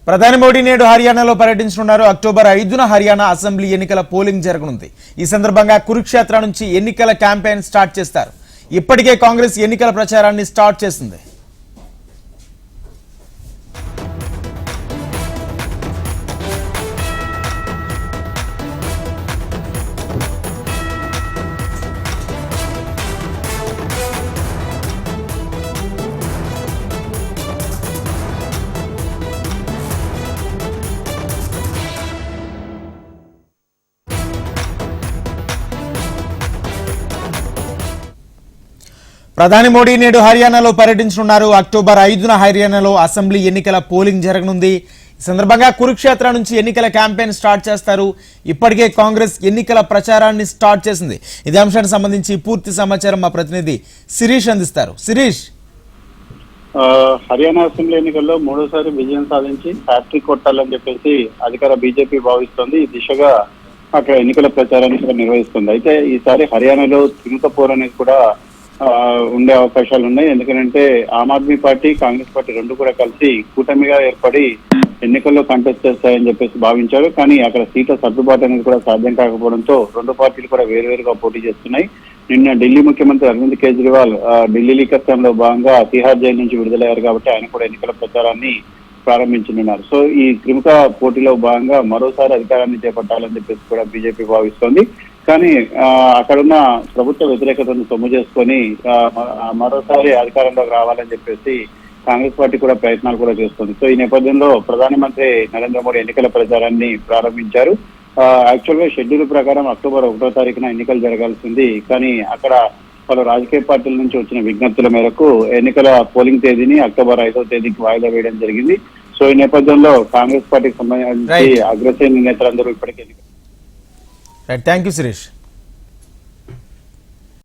ప్రధాని మోడీ నేడు హర్యానాలో పర్యటించనున్నారు. అక్టోబర్ 5న హర్యానా అసెంబ్లీ ఎన్నికల పోలింగ్ జరగనుంది. ఈ సందర్భంగా కురుక్షేత్ర నుంచి ఎన్నికల క్యాంపెయిన్ స్టార్ట్ చేస్తారు. ఇప్పటికే కాంగ్రెస్ ఎన్నికల ప్రచారాన్ని స్టార్ట్ చేసింది. ప్రధాని మోడీ నేడు హర్యానాలో పర్యటించనున్నారు. అక్టోబర్ 5న హర్యానాలో అసెంబ్లీ ఎన్నికల పోలింగ్ జరగనుంది. ఈ సందర్భంగా కురుక్షేత్ర నుంచి ఎన్నికల క్యాంపెయిన్ స్టార్ట్ చేస్తారు. ఇప్పటికే కాంగ్రెస్ ఎన్నికల ప్రచారాన్ని స్టార్ట్ చేసింది. ఇదే అంశానికి సంబంధించి పూర్తి సమాచారం మా ప్రతినిధి శిరీష్ అందిస్తారు. శిరీష్, హర్యానా అసెంబ్లీ ఎన్నికల్లో మూడోసారి విజయం సాధించి హ్యాట్రిక్ కొట్టాలని చెప్పేసి అధికార బీజేపీ భావిస్తోంది. ఈ దిశగా అక్కడ ఎన్నికల ప్రచారాన్ని కూడా నిర్వహిస్తుంది. అయితే ఈసారి హర్యానాలో త్రిముఖపోరు అనేది కూడా ఉండే అవకాశాలు ఉన్నాయి. ఎందుకంటే ఆమ్ ఆద్మీ పార్టీ, కాంగ్రెస్ పార్టీ రెండు కూడా కలిసి కూటమిగా ఏర్పడి ఎన్నికల్లో కంటెస్ట్ చేస్తాయని చెప్పేసి భావించారు. కానీ అక్కడ సీట్ల సర్దుబాటు అనేది కూడా సాధ్యం కాకపోవడంతో రెండు పార్టీలు కూడా వేరువేరుగా పోటీ చేస్తున్నాయి. నిన్న ఢిల్లీ ముఖ్యమంత్రి అరవింద్ కేజ్రీవాల్ ఢిల్లీ లీకర్ స్కామ్ లో భాగంగా తిహార్ జైలు నుంచి విడుదలయ్యారు కాబట్టి ఆయన కూడా ఎన్నికల ప్రచారాన్ని ప్రారంభించనున్నారు. సో ఈ త్రిముఖ పోటీలో భాగంగా మరోసారి అధికారాన్ని చేపట్టాలని చెప్పేసి కూడా బీజేపీ భావిస్తోంది. కానీ అక్కడున్న ప్రభుత్వ వ్యతిరేకతను సొమ్ము చేసుకొని మరోసారి అధికారంలోకి రావాలని చెప్పేసి కాంగ్రెస్ పార్టీ కూడా ప్రయత్నాలు కూడా చేస్తుంది. సో ఈ నేపథ్యంలో ప్రధానమంత్రి నరేంద్ర మోడీ ఎన్నికల ప్రచారాన్ని ప్రారంభించారు. యాక్చువల్ గా షెడ్యూల్ ప్రకారం అక్టోబర్ 1వ తారీఖున ఎన్నికలు జరగాల్సింది. కానీ అక్కడ పలు రాజకీయ పార్టీల నుంచి వచ్చిన విజ్ఞప్తుల మేరకు ఎన్నికల పోలింగ్ తేదీని అక్టోబర్ 5వ తేదీకి వాయిదా వేయడం జరిగింది. సో ఈ నేపథ్యంలో కాంగ్రెస్ పార్టీకి సంబంధించి అగ్రశ్రేణి నేతలందరూ ఇప్పటికే థ్యాంక్ యూ శిరీష్.